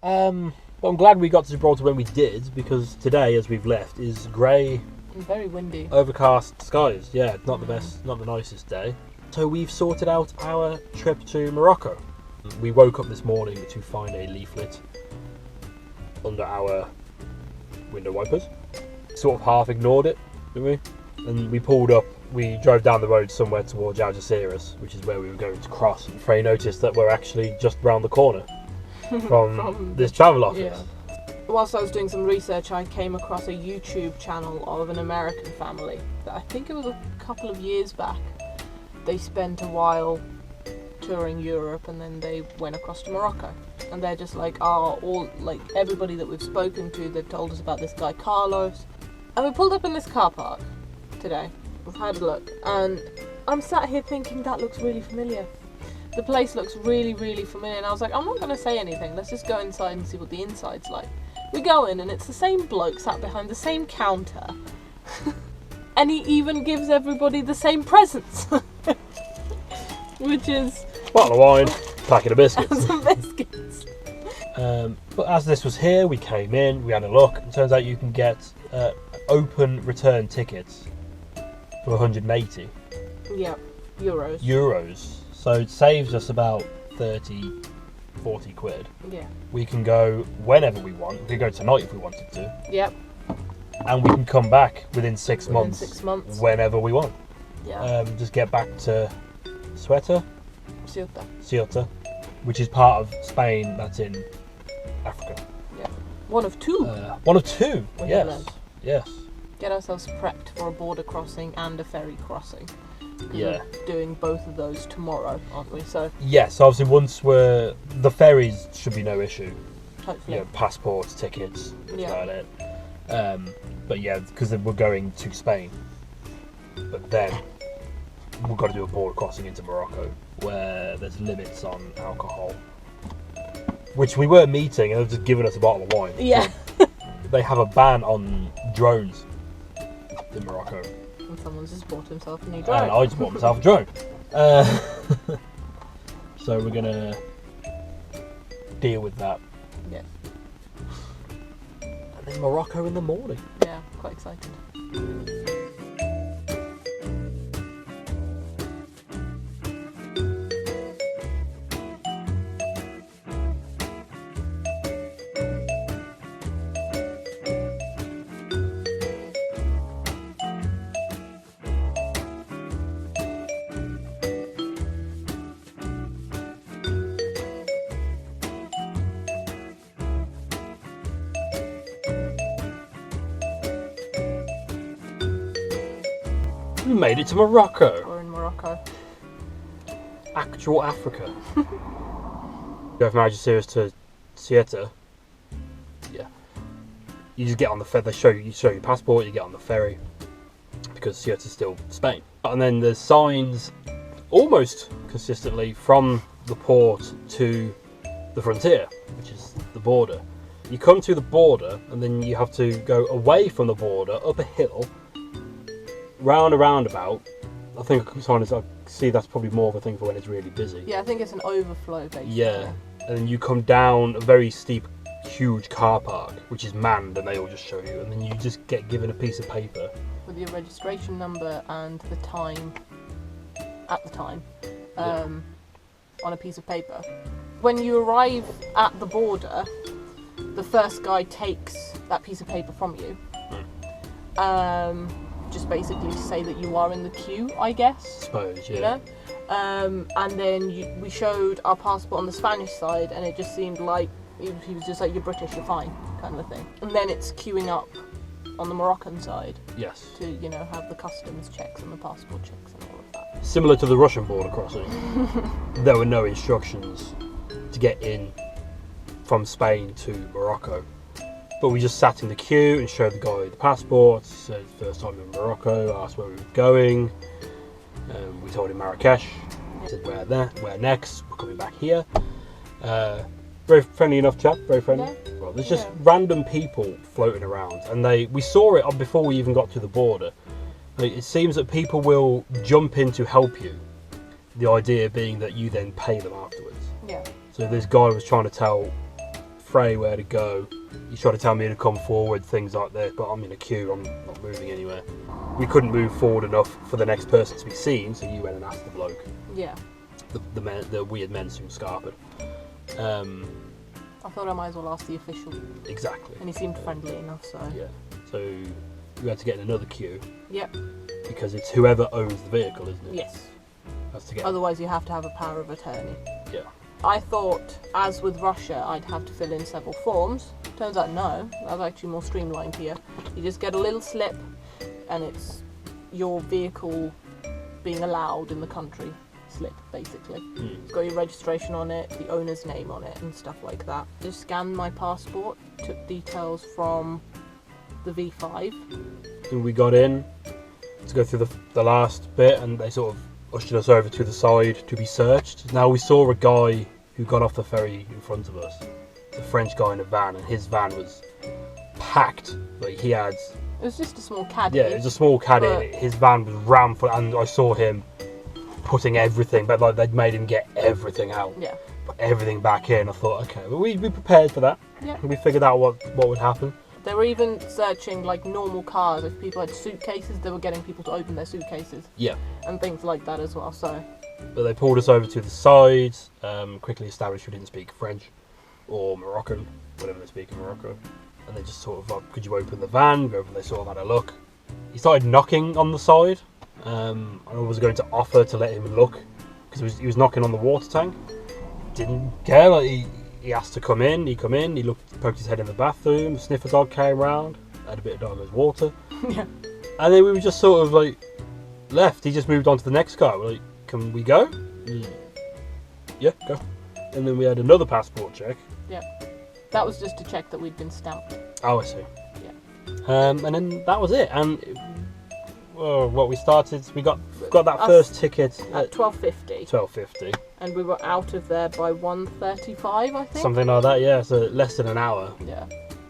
Well, I'm glad we got to Gibraltar when we did, because today, as we've left, is grey and very windy, overcast skies. Yeah, not the best, not the nicest day. So we've sorted out our trip to Morocco. We woke up this morning to find a leaflet under our window wipers. Sort of half ignored it, didn't we? And we pulled up, we drove down the road somewhere towards Algeciras, which is where we were going to cross. And Frey noticed that we're actually just round the corner from this travel office. Yeah. Whilst I was doing some research, I came across a YouTube channel of an American family that I think it was a couple of years back. They spent a while touring Europe and then they went across to Morocco. And they're just like, all like everybody that we've spoken to, they've told us about this guy Carlos. And we pulled up in this car park today. We've had a look, and I'm sat here thinking that looks really familiar. The place looks really, really familiar, and I was like, I'm not going to say anything. Let's just go inside and see what the inside's like. We go in, and it's the same bloke sat behind the same counter, and he even gives everybody the same presents, which is bottle of wine, packet of biscuits. Some biscuits. But as this was here, we came in, we had a look. It turns out you can get open return tickets for 180. Yeah, euros. So it saves us about 30, 40 quid. Yeah. We can go whenever we want. We can go tonight if we wanted to. Yep. And we can come back within 6 months. 6 months. Whenever we want. Yeah. Just get back to Ceuta, which is part of Spain that's in Africa. Yeah. One of two. Yes. Get ourselves prepped for a border crossing and a ferry crossing. Yeah. We're doing both of those tomorrow, aren't we? So yes, obviously the ferries should be no issue. hopefully. You know, passports, tickets, that's Yeah. about it. But yeah, because we're going to Spain. But then we've got to do a border crossing into Morocco where there's limits on alcohol, which we were meeting, and they've just given us a bottle of wine. Yeah. They have a ban on drones in Morocco. And someone's just bought himself a new drone. And I just bought myself a drone. So we're going to deal with that. Yeah. And then Morocco in the morning. Yeah, quite excited. We made it to Morocco. We're in Morocco. Actual Africa. Go from Algeciras to Ceuta. Yeah. You just get on the ferry. They show your passport. You get on the ferry because Ceuta's still Spain. And then there's signs almost consistently from the port to the frontier, which is the border. You come to the border, and then you have to go away from the border up a hill, round a roundabout. I think I see that's probably more of a thing for when it's really busy. Yeah, I think it's an overflow basically. Yeah, and then you come down a very steep, huge car park, which is manned, and they all just show you, and then you just get given a piece of paper with your registration number and the time at the time on a piece of paper. When you arrive at the border, the first guy takes that piece of paper from you. Just basically to say that you are in the queue, I guess. Suppose, yeah. You know? And then we showed our passport on the Spanish side, and it just seemed like he was just like, "You're British, you're fine," kind of thing. And then it's queuing up on the Moroccan side. Yes. To have the customs checks and the passport checks and all of that. Similar to the Russian border crossing, there were no instructions to get in from Spain to Morocco. But we just sat in the queue and showed the guy the passport, said first time in Morocco, asked where we were going. We told him Marrakesh, said where next, we're coming back here. Very friendly enough chap, very friendly. Yeah. Well, there's just random people floating around, and we saw it before we even got to the border. It seems that people will jump in to help you, the idea being that you then pay them afterwards. Yeah. So this guy was trying to tell Frey where to go. He's trying to tell me to come forward, things like that, but I'm in a queue, I'm not moving anywhere. We couldn't move forward enough for the next person to be seen, so you went and asked the bloke. Yeah. The weird men who scarpered. I thought I might as well ask the official. Exactly. And he seemed friendly enough, so. Yeah. So we had to get in another queue. Yep. Because it's whoever owns the vehicle, isn't it? Yes. That's to get. Otherwise, you have to have a power of attorney. Yeah. I thought, as with Russia, I'd have to fill in several forms. Turns out no, that's actually more streamlined here. You just get a little slip, and it's your vehicle being allowed in the country slip, basically. It's got your registration on it, the owner's name on it, and stuff like that. Just scanned my passport, took details from the V5. And we got in to go through the last bit, and they sort of ushered us over to the side to be searched. Now we saw a guy who got off the ferry in front of us. The French guy in a van, and his van was packed. Like he had. It was just a small caddy. Yeah, it was a small caddy. His van was rammed full, and I saw him putting everything, but like they'd made him get everything out. Yeah. Put everything back in. I thought, okay, well, we prepared for that. Yeah. We figured out what would happen. They were even searching like normal cars. If people had suitcases, they were getting people to open their suitcases. Yeah. And things like that as well. So. But they pulled us over to the side. Quickly established we didn't speak French or Moroccan, whatever they speak in Morocco. And they just sort of like, could you open the van? They sort of had a look. He started knocking on the side. I was going to offer to let him look because he was knocking on the water tank. Didn't care. Like he asked to come in. He come in. He looked, poked his head in the bathroom. The sniffer dog came round. Had a bit of doggo's water. Yeah. And then we were just sort of like left. He just moved on to the next car. We're like, can we go? Yeah, go. And then we had another passport check. Yeah. That was just to check that we'd been stamped. Oh, I see. Yeah. And then that was it. And what we started, we got that first ticket at 12:50. 12:50. And we were out of there by 1:35, I think. Something like that, yeah. So less than an hour. Yeah.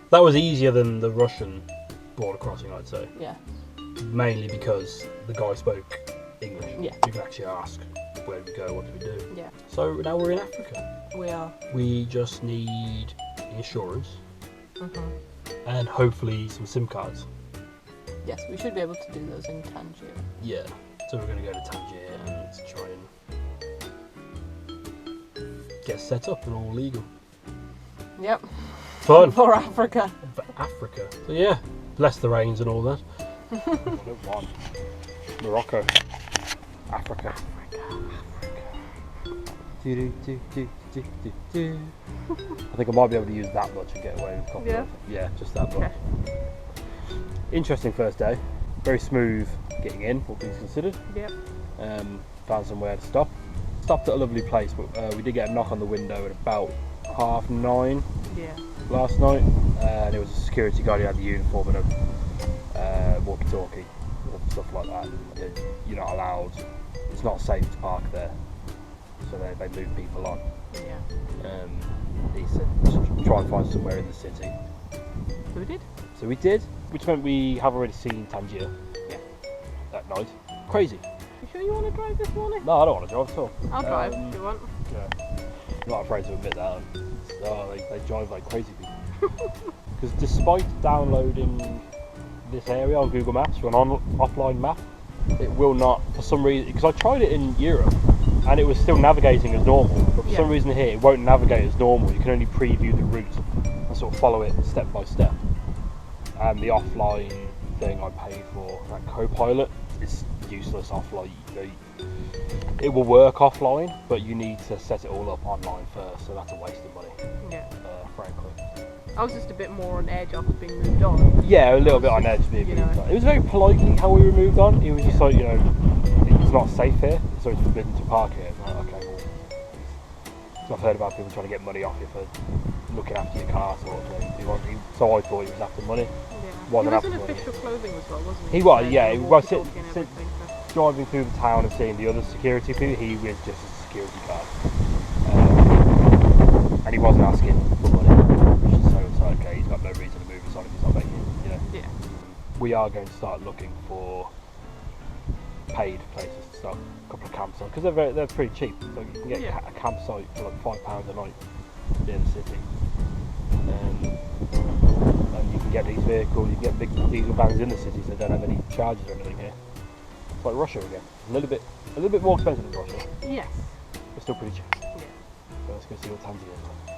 That was easier than the Russian border crossing, I'd say. Yeah. Mainly because the guy spoke English. Yeah. You can actually ask, where do we go, what do we do? Yeah. So now we're in Africa. We are. We just need insurance Mhm. and hopefully some SIM cards. Yes, we should be able to do those in Tangier. Yeah. So we're going to go to Tangier and try and get set up and all legal. Yep. Fun. For Africa. For Africa. So yeah, bless the rains and all that. Morocco. Africa. I think I might be able to use that much and get away with copyright. Yeah, just that much. Okay. Interesting first day. Very smooth getting in, all things considered. Yep. Found somewhere to stop. Stopped at a lovely place, but we did get a knock on the window at about 9:30 Yeah. last night. And it was a security guard who had the uniform and a walkie-talkie and stuff like that. You're not allowed. It's not safe to park there, so they move people on. Yeah. He said just try and find somewhere in the city. So we did? So we did, which meant we have already seen Tangier. Yeah. That night. Crazy. You sure you want to drive this morning? No, I don't want to drive at all. I'll drive if you want. Yeah. I'm not afraid to admit that. They drive like crazy people. Because despite downloading this area on Google Maps or an offline map, it will not, for some reason, because I tried it in Europe and it was still navigating as normal, but for some reason here it won't navigate as normal. You can only preview the route and sort of follow it step by step. And the offline thing I paid for, that Copilot, is useless offline. It will work offline, but you need to set it all up online first, so that's a waste of money, Yeah. frankly. I was just a bit more on edge after being moved on. Yeah, a little bit on edge being You moved know. on. It was very politely how we were moved on. It was just like, it's not safe here, so it's forbidden to park here. It's like, okay, well, so I've heard about people trying to get money off you for looking after your car sort of thing. So I thought he was after money. Yeah. Wasn't He was after in money. official clothing as well, wasn't he? He was, Like, yeah. the He was walkie-talkie and everything, so. driving through the town and seeing the other security people. He was just a security guard. And he wasn't asking for money. So it's like, okay, he's got no reason to move us on if he's not making it, Yeah. We are going to start looking for paid places to start, a couple of campsites, because they're pretty cheap. So you can get a campsite for like £5 a night in the city. And you can get these vehicles, you can get big diesel vans in the cities that don't have any charges or anything here. It's like Russia again. A little bit more expensive than Russia, Yes. but still pretty cheap. Yeah. So let's go see what Tanzania is like.